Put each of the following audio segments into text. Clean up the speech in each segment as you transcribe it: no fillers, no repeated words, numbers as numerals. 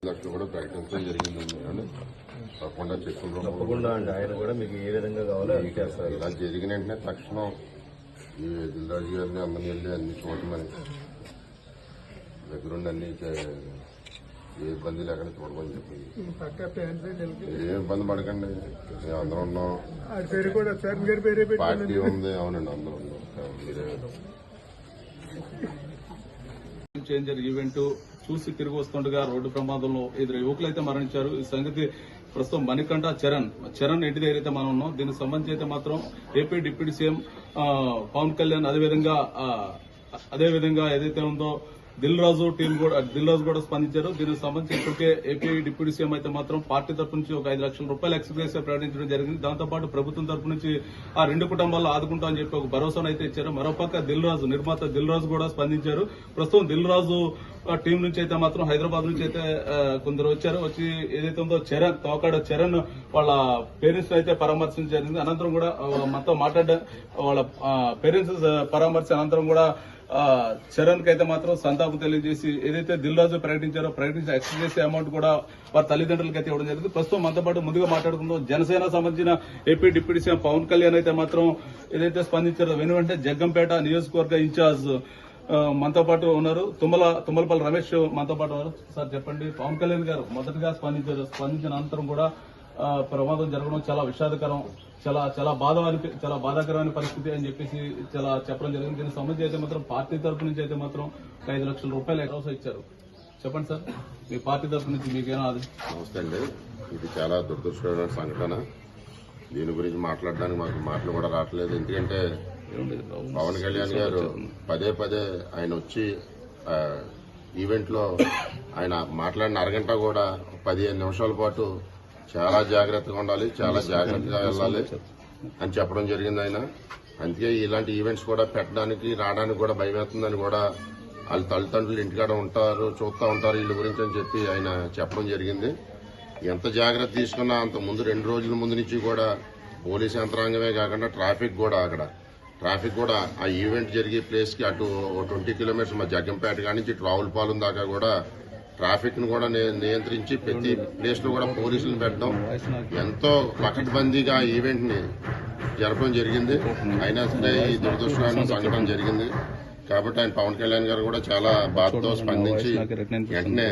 లక్షలు కూడా ప్రకటించడం జరిగింది. తప్పకుండా చెప్పుకుంటాం. తప్పకుండా అండి. ఆయన కూడా మీకు ఏ విధంగా కావాలో అది చేస్తారు. ఇలా జరిగిన వెంటనే తక్షణం ఈ దిల్రాజు గారిని అందరినీ వెళ్ళి అన్ని చూడమని దగ్గరుండి అన్ని ఏ ఇబ్బంది లేకుండా చూడమని చెప్పింది. ఏ ఇబ్బంది పడకండి, మేము అందరం ఉన్నాం. పార్టీ ఉంది. అవునండి, అందరూ ఉన్నాం. మీరే చేంజర్ ఈవెంట్ చూసి తిరిగి వస్తుండగా రోడ్డు ప్రమాదంలో 2 యువకులైతే మరణించారు. ఈ సంగతి ప్రస్తుతం మణికంఠ చరణ్ ఇంటి దగ్గర అయితే మనం ఉన్నాం. దీనికి సంబంధించి అయితే మాత్రం AP deputy CM Pawan Kalyan అదేవిధంగా ఏదైతే ఉందో దిల్ రాజు కూడా స్పందించారు. దీనికి సంబంధించి ఇప్పటికే ఏపీ డిప్యూటీ సీఎం అయితే మాత్రం పార్టీ తరపు నుంచి ఒక 5 లక్షల రూపాయలు ఎక్స్గ్రేస్ ప్రకటించడం జరిగింది. దాంతోపాటు ప్రభుత్వం తరపు నుంచి ఆ 2 కుటుంబాల్లో ఆదుకుంటామని చెప్పి ఒక భరోసాను అయితే ఇచ్చారు. మరోపక్క నిర్మాత దిల్ రాజు కూడా స్పందించారు. ప్రస్తుతం దిల్ రాజు టీం నుంచి అయితే మాత్రం హైదరాబాద్ నుంచి అయితే కొందరు వచ్చి ఏదైతే ఉందో తోకాడ చరణ్ వాళ్ళ పేరెంట్స్ అయితే పరామర్శించడం జరిగింది. అనంతరం కూడా మనతో వాళ్ళ పేరెంట్స్ పరామర్శ అనంతరం కూడా చరణ్ కి అయితే మాత్రం సంతాపం తెలియజేసి ఏదైతే దిల్ రాజు ప్రకటించిన ఎక్స్గ్రేస్ అమౌంట్ కూడా వారి తల్లిదండ్రులకి అయితే ఇవ్వడం జరిగింది. ప్రస్తుతం మనతో పాటు ముందుగా మాట్లాడుకుందాం. జనసేన సంబంధించిన AP deputy CM Pawan Kalyan అయితే మాత్రం ఏదైతే స్పందించారో వెనువెంటనే జగ్గంపేట నియోజకవర్గ ఇన్ఛార్జ్ మనతో పాటు ఉన్నారు. తుమ్మలపల్లి రమేష్ మనతో పాటు ఉన్నారు. సార్ చెప్పండి, పవన్ కళ్యాణ్ గారు మొదటగా స్పందించిన అనంతరం కూడా ప్రమాదం జరగడం చాలా విషాదకరం, చాలా బాధాకరమైన పరిస్థితి అని చెప్పేసి చాలా చెప్పడం జరిగింది. దీనికి సంబంధించి అయితే మాత్రం పార్టీ తరఫు నుంచి అయితే మాత్రం 5 లక్షల రూపాయలు ఎక్స్ట్రా ఇచ్చారు. చెప్పండి సార్, మీ పార్టీ తరఫు నుంచి మీకేనా? అది నమస్తే అండి. ఇది చాలా దురదృష్టకరమైన సంఘటన. దీని గురించి మాట్లాడడానికి మాకు మాటలు కూడా రావట్లేదు. ఎందుకంటే పవన్ కళ్యాణ్ గారు పదే ఆయన వచ్చి ఈవెంట్ లో ఆయన మాట్లాడిన అరగంట కూడా 15 నిమిషాల పాటు చాలా జాగ్రత్తగా ఉండాలి, చాలా జాగ్రత్తగా వెళ్ళాలి అని చెప్పడం జరిగింది ఆయన. అందుకే ఇలాంటి ఈవెంట్స్ కూడా పెట్టడానికి రావడానికి కూడా భయమేస్తుందని కూడా వాళ్ళ తల్లిదండ్రులు ఇంటికాడ చూస్తూ ఉంటారు వీళ్ళ గురించి అని చెప్పి ఆయన చెప్పడం జరిగింది. ఎంత జాగ్రత్త తీసుకున్నా అంత ముందు 2 రోజుల ముందు నుంచి కూడా పోలీస్ యంత్రాంగమే కాకుండా ట్రాఫిక్ కూడా ఆ ఈవెంట్ జరిగే ప్లేస్ కి అటు 20 కిలోమీటర్స్ మా జగ్గంపేట కాడి నుంచి ఇటు రావులపాలెం దాకా కూడా ట్రాఫిక్ ను కూడా నియంత్రించి ప్రతి ప్లేస్ లో కూడా పోలీసులు పెట్టడం, ఎంతో పకడ్బందీగా ఈవెంట్ ని జరపడం జరిగింది. అయినా సరే ఈ దురదృష్టకరమైన సంఘటన జరిగింది. కాబట్టి ఆయన పవన్ కళ్యాణ్ గారు కూడా చాలా బాధతో స్పందించి వెంటనే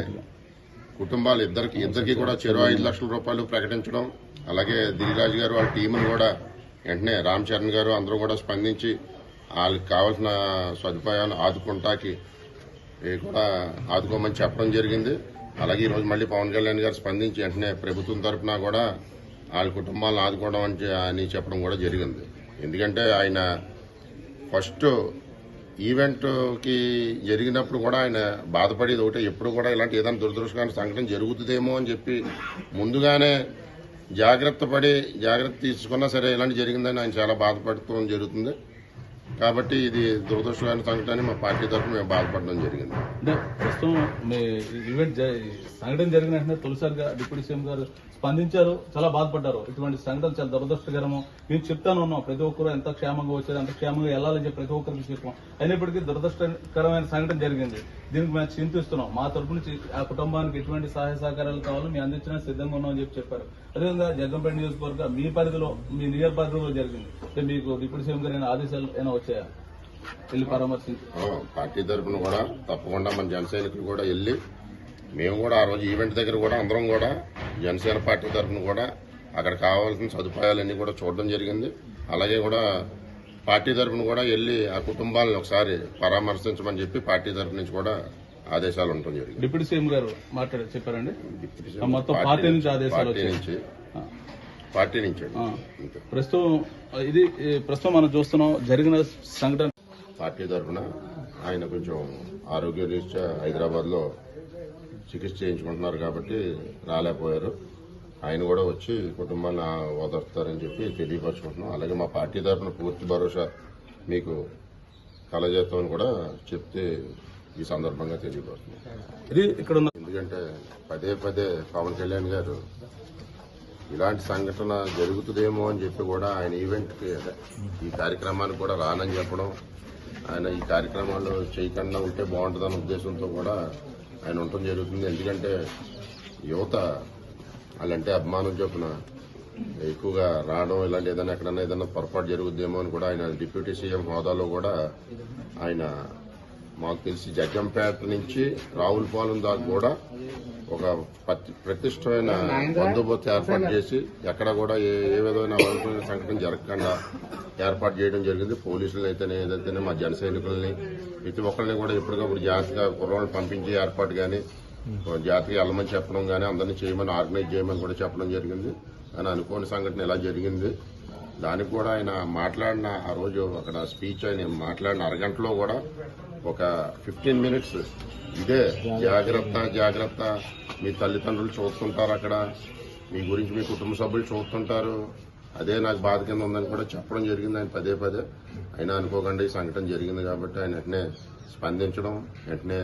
కుటుంబాలు ఇద్దరికి కూడా చెరో 5 లక్షల రూపాయలు ప్రకటించడం, అలాగే దిల్రాజు గారు వాళ్ళ టీంను కూడా వెంటనే రామ్ చరణ్ గారు అందరూ కూడా స్పందించి వాళ్ళకి కావాల్సిన సదుపాయాలు కూడా ఆదుకోమని చెప్పడం జరిగింది. అలాగే ఈరోజు మళ్లీ పవన్ కళ్యాణ్ గారు స్పందించి వెంటనే ప్రభుత్వం తరఫున కూడా వాళ్ళ కుటుంబాలను ఆదుకోవడం అని చెప్పడం కూడా జరిగింది. ఎందుకంటే ఆయన ఫస్ట్ ఈవెంట్ కి జరిగినప్పుడు కూడా ఆయన బాధపడేది ఒకటే, ఎప్పుడు కూడా ఇలాంటి ఏదైనా దురదృష్టకరమైన సంఘటన జరుగుతుందేమో అని చెప్పి ముందుగానే జాగ్రత్త తీసుకున్నా సరే ఇలాంటి జరిగిందని ఆయన చాలా బాధపడటం జరుగుతుంది. కాబట్టి ఇది దురదృష్టకరమైన సంఘటన మా పార్టీ తరఫున మేము బాధపడడం జరిగింది. అంటే ప్రస్తుతం ఈవెంట్ సంఘటన జరిగిన వెంటనే తొలిసారిగా డిప్యూటీ సీఎం గారు స్పందించారు, చాలా బాధపడ్డారు. ఇటువంటి సంఘటన చాలా దురదృష్టకరము. మేము చెప్తాను ఉన్నాం, ప్రతి ఒక్కరు ఎంత క్షేమంగా వచ్చారు, ఎంత క్షేమంగా వెళ్ళాలని చెప్పి ప్రతి ఒక్కరికి చెప్పాం. అయినప్పటికీ దురదృష్టకరమైన సంఘటన జరిగింది. దీనికి మేము చింతిస్తున్నాం. మా తరపు నుంచి ఆ కుటుంబానికి ఎటువంటి సహాయ సహకారాలు కావాలో మేము అందించడానికి సిద్ధంగా ఉన్నామని చెప్పారు. అదేవిధంగా జగ్గంపేట నియోజకవర్గ మీ నియర్ పరిధిలో జరిగింది. మీకు డిప్యూటీ సీఎం గారు ఆదేశాలు ఏమైనా వచ్చాయా వెళ్ళి పరామర్శించి? పార్టీ తరఫున కూడా తప్పకుండా మన జన సైనికులు కూడా వెళ్ళి మేము కూడా ఆ రోజు ఈవెంట్ దగ్గర కూడా అందరం కూడా జనసేన పార్టీ తరఫున కూడా అక్కడ కావాల్సిన సదుపాయాలన్నీ కూడా చూడడం జరిగింది. అలాగే కూడా పార్టీ తరఫున కూడా వెళ్ళి ఆ కుటుంబాలను ఒకసారి పరామర్శించమని చెప్పి పార్టీ తరఫు నుంచి కూడా ఆదేశాలు ఉండటం జరిగింది. డిప్యూటీ సీఎం గారు చెప్పారండి, మొత్తం పార్టీ నుంచి ఆదేశాలు పార్టీ నుంచి ప్రస్తుతం మనం చూస్తున్నాం జరిగిన సంఘటన. పార్టీ తరఫున ఆయన కొంచెం ఆరోగ్య రీత్యా హైదరాబాద్ లో చికిత్స చేయించుకుంటున్నారు కాబట్టి రాలేకపోయారు. ఆయన కూడా వచ్చి కుటుంబాన్ని ఓదార్స్తారని చెప్పి తెలియపరుచుకుంటున్నాం. అలాగే మా పార్టీ తరఫున పూర్తి భరోసా మీకు కలజేస్తామని కూడా చెప్తే ఈ సందర్భంగా తెలియపరుస్తున్నాం. ఎందుకంటే పదే పవన్ కళ్యాణ్ గారు ఇలాంటి సంఘటన జరుగుతుందేమో అని చెప్పి కూడా ఆయన ఈవెంట్ కి ఈ కార్యక్రమానికి కూడా రానని చెప్పడం, ఆయన ఈ కార్యక్రమాలు చేయకుండా ఉంటే బాగుంటుందన్న ఉద్దేశంతో కూడా ఆయన ఉండటం జరుగుతుంది. ఎందుకంటే యువత వాళ్ళంటే అభిమానం చొప్పున ఎక్కువగా రావడం ఇలాంటి ఏదైనా ఎక్కడన్నా ఏదైనా పొరపాటు జరుగుద్దేమో అని కూడా ఆయన డిప్యూటీ సీఎం హోదాలో కూడా ఆయన మాకు తెలిసి జగ్గంపేట నుంచి రావులపాలెం దాకా కూడా ఒక ప్రతిష్టమైన బందోబస్తు ఏర్పాటు చేసి ఎక్కడ కూడా ఏ విధమైన అవాంఛనీయ సంఘటన జరగకుండా ఏర్పాటు చేయడం జరిగింది. పోలీసులు అయితేనే ఏదైతేనే మా జన సైనికుల్ని ప్రతి ఒక్కరిని కూడా ఎప్పటికప్పుడు జాగ్రత్తగా కుర్రాళ్ళు పంపించే ఏర్పాటు కానీ జాతీయ వెళ్ళమని చెప్పడం కానీ అందరినీ చేయమని ఆర్గనైజ్ చేయమని కూడా చెప్పడం జరిగింది. కానీ అనుకోని సంఘటన ఇలా జరిగింది. దానికి కూడా ఆయన మాట్లాడిన ఆ రోజు అక్కడ స్పీచ్ ఆయన మాట్లాడిన అరగంటలో కూడా ఒక 15 మినిట్స్ ఇదే జాగ్రత్త మీ తల్లిదండ్రులు చూస్తుంటారు, అక్కడ మీ గురించి మీ కుటుంబ సభ్యులు చూస్తుంటారు, అదే నాకు బాధ కింద ఉందని కూడా చెప్పడం జరిగింది. ఆయన పదే అయినా అనుకోకుండా ఈ సంఘటన జరిగింది కాబట్టి ఆయన వెంటనే స్పందించడం, వెంటనే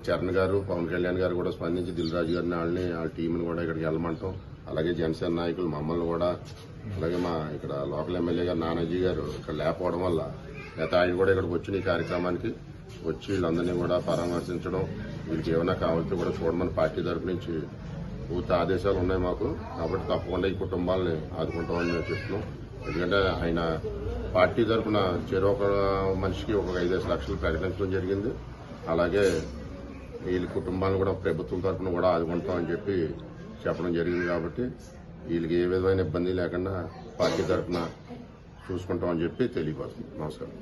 చరణ్ గారు పవన్ కళ్యాణ్ గారు కూడా స్పందించి దిల్ రాజు గారిని వాళ్ళ టీంని కూడా ఇక్కడికి వెళ్ళమంటాం. అలాగే జనసేన నాయకులు మమ్మల్ని కూడా, అలాగే మా ఇక్కడ లోకల్ ఎమ్మెల్యే గారు నానాజీ గారు ఇక్కడ లేకపోవడం వల్ల లేకపోతే ఆయన కూడా ఇక్కడికి వచ్చిన ఈ కార్యక్రమానికి వచ్చి వీళ్ళందరినీ కూడా పరామర్శించడం, వీళ్ళకి ఏమైనా కావాల్సి కూడా చూడమని పార్టీ తరఫు నుంచి పూర్తి ఆదేశాలు ఉన్నాయి మాకు. కాబట్టి తప్పకుండా ఈ కుటుంబాలని ఆదుకుంటామని మేము చెప్తున్నాం. ఎందుకంటే ఆయన పార్టీ తరఫున చెరొక మనిషికి ఒక 5 లక్షలు ప్రకటించడం జరిగింది. అలాగే వీళ్ళ కుటుంబాలను కూడా ప్రభుత్వం తరఫున కూడా ఆదుకుంటామని చెప్పడం జరిగింది. కాబట్టి వీళ్ళకి ఏ విధమైన ఇబ్బంది లేకుండా పార్టీ తరఫున చూసుకుంటామని చెప్పి తెలియపడుతుంది. నమస్కారం.